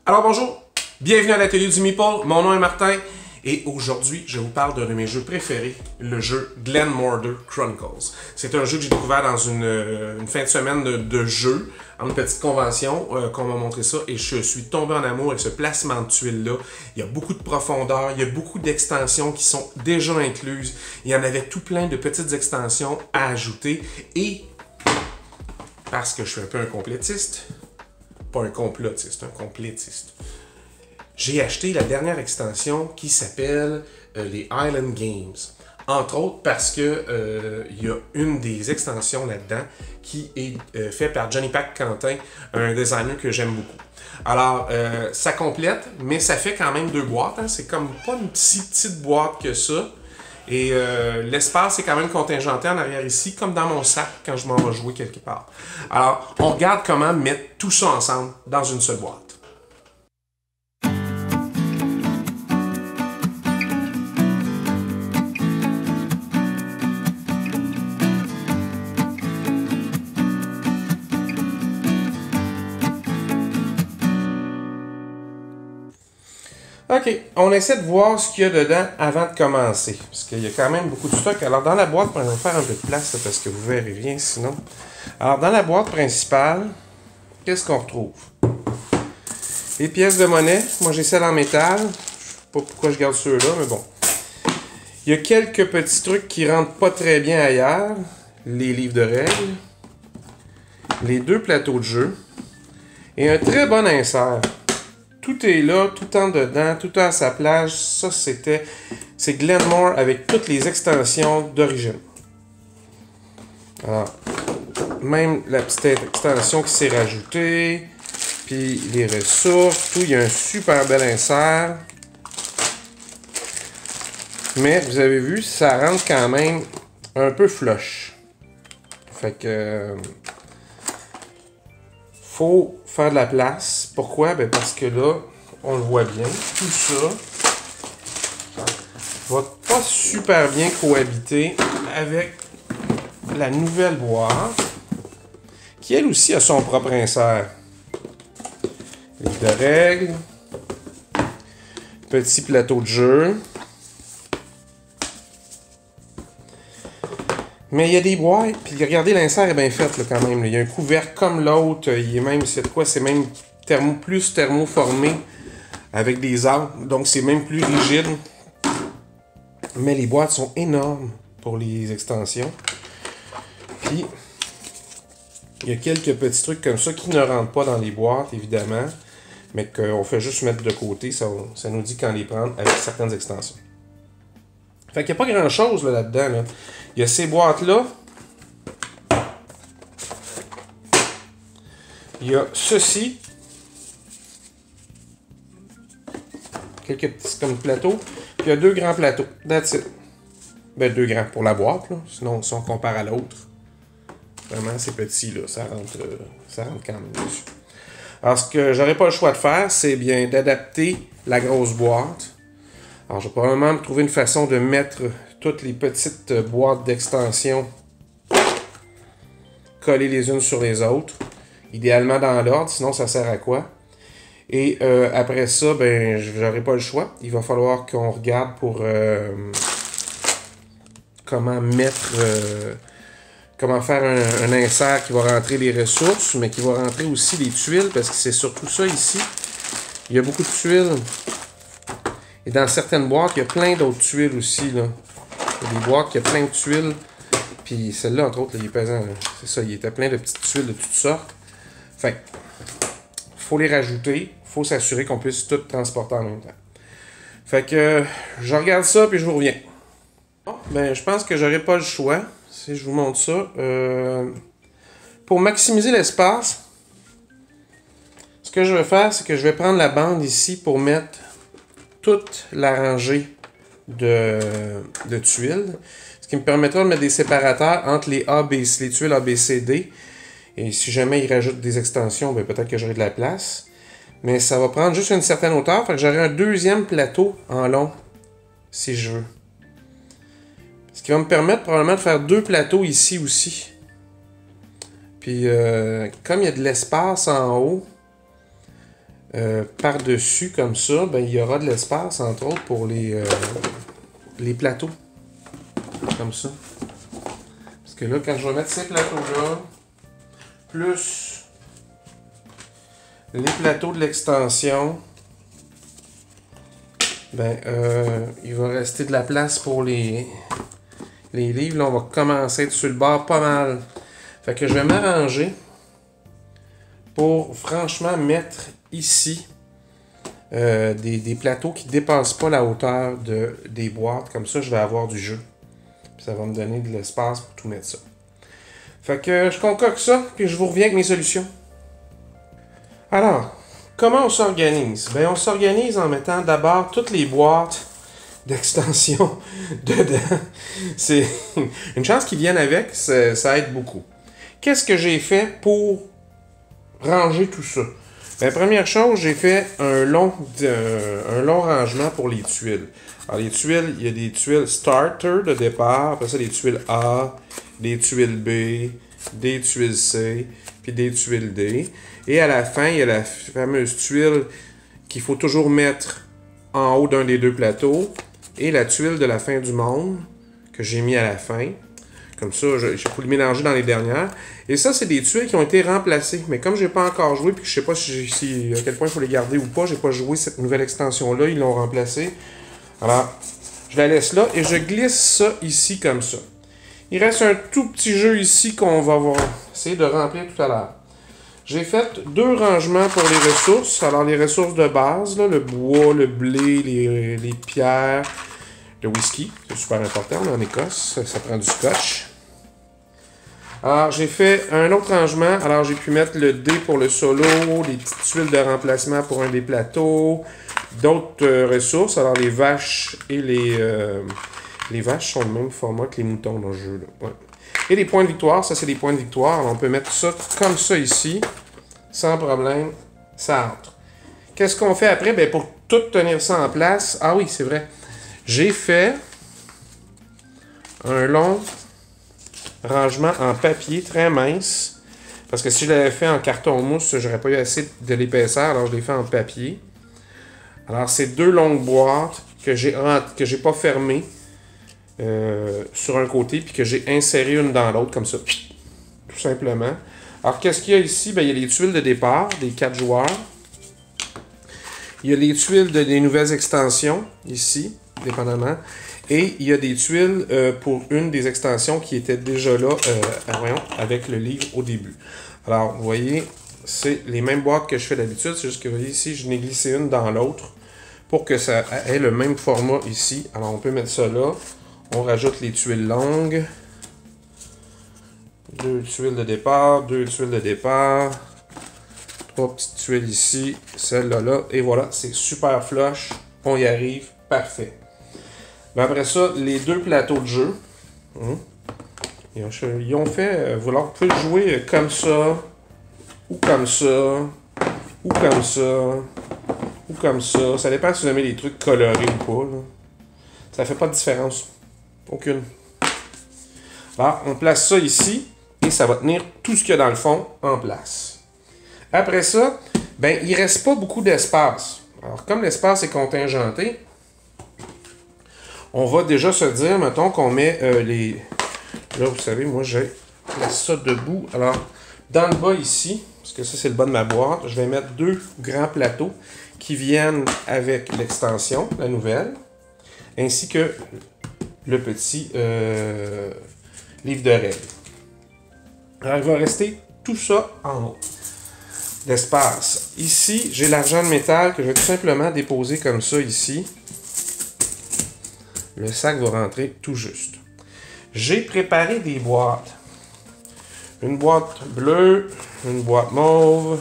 Alors bonjour, bienvenue à l'atelier du Meeple, mon nom est Martin et aujourd'hui je vous parle d'un de mes jeux préférés, le jeu Glenmorder Chronicles. C'est un jeu que j'ai découvert dans une fin de semaine de jeu, en une petite convention qu'on m'a montré ça et je suis tombé en amour avec ce placement de tuiles-là. Il y a beaucoup de profondeur, il y a beaucoup d'extensions qui sont déjà incluses, il y en avait tout plein de petites extensions à ajouter et parce que je suis un peu un complétiste, pas un complotiste, un complétiste. J'ai acheté la dernière extension qui s'appelle les Island Games. Entre autres parce que y a une des extensions là-dedans qui est faite par Johnny Pac Quentin, un designer que j'aime beaucoup. Alors, ça complète, mais ça fait quand même deux boîtes. Hein. C'est comme pas une si petite boîte que ça. Et l'espace est quand même contingenté en arrière ici, comme dans mon sac quand je m'en vais jouer quelque part. Alors, on regarde comment mettre tout ça ensemble dans une seule boîte. OK, on essaie de voir ce qu'il y a dedans avant de commencer. Parce qu'il y a quand même beaucoup de stock. Alors, dans la boîte, on va faire un peu de place là, parce que vous verrez rien sinon. Alors, dans la boîte principale, qu'est-ce qu'on retrouve? Les pièces de monnaie. Moi, j'ai celles en métal. Je ne sais pas pourquoi je garde ceux-là, mais bon. Il y a quelques petits trucs qui rentrent pas très bien ailleurs. Les livres de règles. Les deux plateaux de jeu. Et un très bon insert. Tout est là, tout en dedans, tout à sa place. Ça, c'est Glenmore avec toutes les extensions d'origine. Alors, même la petite extension qui s'est rajoutée, puis les ressources, tout. Il y a un super bel insert. Mais, vous avez vu, ça rentre quand même un peu flush. Fait que... faut faire de la place. Pourquoi? Ben parce que là, on le voit bien, tout ça va pas super bien cohabiter avec la nouvelle boîte, qui elle aussi a son propre insert. Livre de règles, petit plateau de jeu. Mais il y a des boîtes, puis regardez, l'insert est bien fait là, quand même. Là. Il y a un couvercle comme l'autre, il est même, c'est de quoi, c'est même plus thermoformé avec des arbres, donc c'est même plus rigide. Mais les boîtes sont énormes pour les extensions. Puis, il y a quelques petits trucs comme ça qui ne rentrent pas dans les boîtes, évidemment, mais qu'on fait juste mettre de côté, ça nous dit quand les prendre avec certaines extensions. Fait qu'il n'y a pas grand-chose là-dedans. Là. Il y a ces boîtes-là. Il y a ceci. Quelques petits comme plateaux. Puis il y a deux grands plateaux. That's it. Ben, deux grands pour la boîte. Là. Sinon, si on compare à l'autre, vraiment, c'est petit. Là. Ça rentre quand même dessus. Alors, ce que j'aurais pas le choix de faire, c'est bien d'adapter la grosse boîte. Alors, je vais probablement me trouver une façon de mettre toutes les petites boîtes d'extension collées les unes sur les autres. Idéalement dans l'ordre, sinon ça sert à quoi? Et après ça, ben, j'aurai pas le choix. Il va falloir qu'on regarde pour comment mettre... comment faire un insert qui va rentrer les ressources, mais qui va rentrer aussi les tuiles, parce que c'est surtout ça ici. Il y a beaucoup de tuiles. Et dans certaines boîtes, il y a plein d'autres tuiles aussi, là. Il y a des boîtes qui ont plein de tuiles. Puis celle-là, entre autres, là, il est pesant. C'est ça, il était plein de petites tuiles de toutes sortes. Fait que, faut les rajouter. Faut s'assurer qu'on puisse tout transporter en même temps. Fait que, je regarde ça, puis je vous reviens. Bon, ben, je pense que j'aurai pas le choix, si je vous montre ça. Pour maximiser l'espace, ce que je vais faire, c'est que je vais prendre la bande ici pour mettre toute la rangée de tuiles, ce qui me permettra de mettre des séparateurs entre les tuiles A, B, C, D. Et si jamais ils rajoutent des extensions, ben peut-être que j'aurai de la place. Mais ça va prendre juste une certaine hauteur, fait que j'aurai un deuxième plateau en long, si je veux. Ce qui va me permettre probablement de faire deux plateaux ici aussi. Puis, comme il y a de l'espace en haut, par-dessus comme ça, ben, il y aura de l'espace, entre autres, pour les plateaux. Comme ça. Parce que là, quand je vais mettre ces plateaux-là, plus les plateaux de l'extension, ben, il va rester de la place pour les livres. Là, on va commencer à être sur le bord pas mal. Fait que je vais m'arranger pour franchement mettre ici des plateaux qui ne dépassent pas la hauteur des boîtes. Comme ça, je vais avoir du jeu. Puis ça va me donner de l'espace pour tout mettre ça. Fait que je concocte ça, puis je vous reviens avec mes solutions. Alors, comment on s'organise? Ben, on s'organise en mettant d'abord toutes les boîtes d'extension dedans. C'est une chance qu'ils viennent avec, ça aide beaucoup. Qu'est-ce que j'ai fait pour ranger tout ça? Ben, première chose, j'ai fait un long rangement pour les tuiles. Alors, les tuiles, il y a des tuiles starter de départ, après ça, des tuiles A, des tuiles B, des tuiles C, puis des tuiles D. Et à la fin, il y a la fameuse tuile qu'il faut toujours mettre en haut d'un des deux plateaux, et la tuile de la fin du monde, que j'ai mis à la fin. Comme ça, j'ai pu le mélanger dans les dernières. Et ça, c'est des tuiles qui ont été remplacées. Mais comme j'ai pas encore joué, puis que je sais pas à quel point il faut les garder ou pas, j'ai pas joué cette nouvelle extension-là, ils l'ont remplacée. Alors, je la laisse là et je glisse ça ici comme ça. Il reste un tout petit jeu ici qu'on va essayer de remplir tout à l'heure. J'ai fait 2 rangements pour les ressources. Alors, les ressources de base, là, le bois, le blé, les pierres, le whisky. C'est super important, en Écosse. Ça prend du scotch. Alors, j'ai fait un autre rangement. Alors, j'ai pu mettre le dé pour le solo, des petites tuiles de remplacement pour un des plateaux, d'autres ressources. Alors, les vaches et les vaches sont le même format que les moutons dans le jeu. Là. Ouais. Et les points de victoire, ça c'est des points de victoire. Alors, on peut mettre ça comme ça ici, sans problème, ça entre. Qu'est-ce qu'on fait après? Ben, pour tout tenir ça en place, ah oui, c'est vrai, j'ai fait un long rangement en papier très mince, parce que si je l'avais fait en carton mousse, j'aurais pas eu assez de l'épaisseur, alors je l'ai fait en papier. Alors, c'est 2 longues boîtes que j'ai pas fermées sur un côté, puis que j'ai inséré une dans l'autre, comme ça, tout simplement. Alors, qu'est-ce qu'il y a ici? Ben, il y a les tuiles de départ des 4 joueurs. Il y a les tuiles des nouvelles extensions, ici, dépendamment. Et il y a des tuiles pour une des extensions qui était déjà là, voyons, avec le livre au début. Alors, vous voyez, c'est les mêmes boîtes que je fais d'habitude, c'est juste que vous voyez ici, je n'ai glissé une dans l'autre pour que ça ait le même format ici. Alors, on peut mettre ça là. On rajoute les tuiles longues. 2 tuiles de départ, 2 tuiles de départ. 3 petites tuiles ici, celle-là, là. Et voilà, c'est super flush. On y arrive, parfait. Mais après ça, les 2 plateaux de jeu. Ils ont fait, vous pouvez jouer comme ça, ou comme ça, ou comme ça, ou comme ça. Ça dépend si vous aimez les trucs colorés ou pas. Là. Ça fait pas de différence. Aucune. Alors, on place ça ici, et ça va tenir tout ce qu'il y a dans le fond en place. Après ça, ben, il ne reste pas beaucoup d'espace. Alors, comme l'espace est contingenté, on va déjà se dire, mettons, qu'on met les... Là, vous savez, moi, j'ai place ça debout. Alors, dans le bas ici, parce que ça, c'est le bas de ma boîte, je vais mettre 2 grands plateaux qui viennent avec l'extension, la nouvelle, ainsi que le petit livre de règles. Alors, il va rester tout ça en haut. L'espace. Ici, j'ai l'argent de métal que je vais tout simplement déposer comme ça ici. Le sac va rentrer tout juste. J'ai préparé des boîtes. Une boîte bleue, une boîte mauve,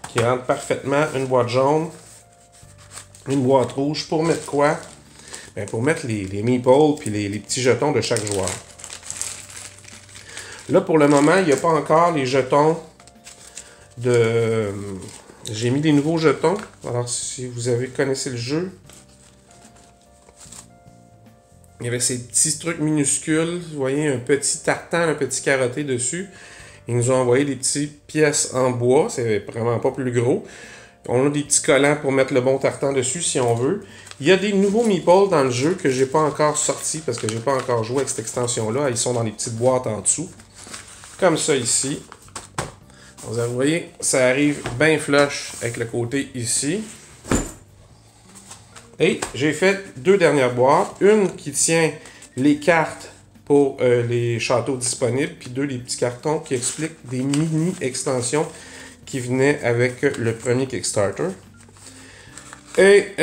qui rentre parfaitement, une boîte jaune, une boîte rouge. Pour mettre quoi? Bien, pour mettre les meeples puis les petits jetons de chaque joueur. Là, pour le moment, il n'y a pas encore les jetons de... J'ai mis des nouveaux jetons. Alors, si vous connaissez le jeu, il y avait ces petits trucs minuscules. Vous voyez, un petit tartan, un petit carotté dessus. Ils nous ont envoyé des petites pièces en bois. C'est vraiment pas plus gros. On a des petits collants pour mettre le bon tartan dessus si on veut. Il y a des nouveaux meeples dans le jeu que j'ai pas encore sortis parce que j'ai pas encore joué avec cette extension-là. Ils sont dans les petites boîtes en dessous. Comme ça ici. Vous voyez, ça arrive bien flush avec le côté ici. Et j'ai fait 2 dernières boîtes. Une qui tient les cartes pour les châteaux disponibles, puis 2 les petits cartons qui expliquent des mini-extensions qui venaient avec le premier Kickstarter. Et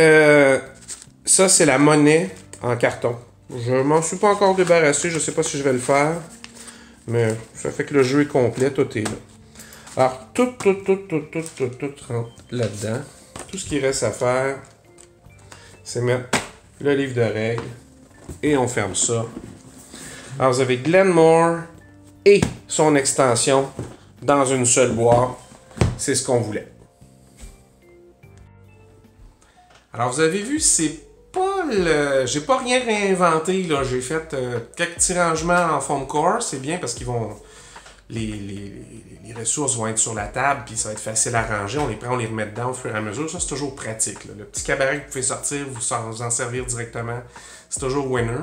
ça, c'est la monnaie en carton. Je m'en suis pas encore débarrassé, je ne sais pas si je vais le faire, mais ça fait que le jeu est complet, tout est là. Alors, tout rentre là-dedans. Tout ce qui reste à faire, c'est mettre le livre de règles et on ferme ça. Alors, vous avez Glenmore et son extension dans une seule boîte. C'est ce qu'on voulait. Alors, vous avez vu, c'est pas le... J'ai pas rien réinventé, là. J'ai fait quelques petits rangements en foam core. C'est bien parce qu'ils vont... Les ressources vont être sur la table, puis ça va être facile à ranger. On les prend, on les remet dedans au fur et à mesure. Ça, c'est toujours pratique, là. Le petit cabaret que vous pouvez sortir, vous en servir directement, c'est toujours winner.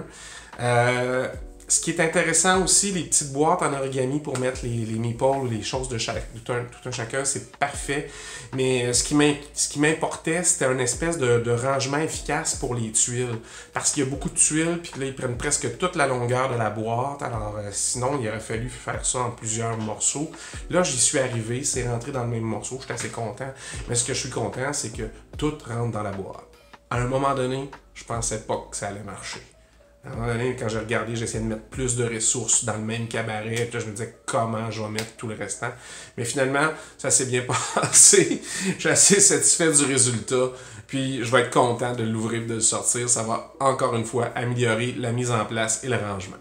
Ce qui est intéressant aussi, les petites boîtes en origami pour mettre les meeples ou les choses de tout un chacun, c'est parfait. Mais ce qui m'importait, c'était une espèce de rangement efficace pour les tuiles. Parce qu'il y a beaucoup de tuiles, puis là, ils prennent presque toute la longueur de la boîte. Alors, sinon, il aurait fallu faire ça en plusieurs morceaux. Là, j'y suis arrivé, c'est rentré dans le même morceau, je suis assez content. Mais ce que je suis content, c'est que tout rentre dans la boîte. À un moment donné, je pensais pas que ça allait marcher. À un moment donné, quand j'ai regardé, j'essayais de mettre plus de ressources dans le même cabaret. Puis là, je me disais comment je vais mettre tout le restant. Mais finalement, ça s'est bien passé. Je suis assez satisfait du résultat. Puis je vais être content de l'ouvrir et de le sortir. Ça va encore une fois améliorer la mise en place et le rangement.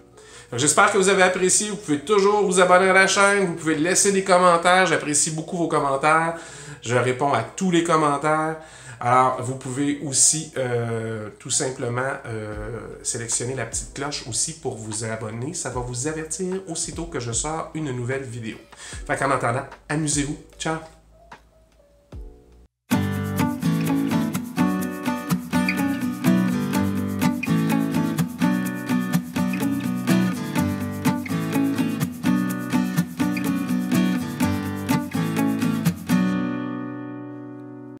J'espère que vous avez apprécié. Vous pouvez toujours vous abonner à la chaîne. Vous pouvez laisser des commentaires. J'apprécie beaucoup vos commentaires. Je réponds à tous les commentaires. Alors, vous pouvez aussi tout simplement sélectionner la petite cloche aussi pour vous abonner. Ça va vous avertir aussitôt que je sors une nouvelle vidéo. Fait qu'en attendant, amusez-vous. Ciao!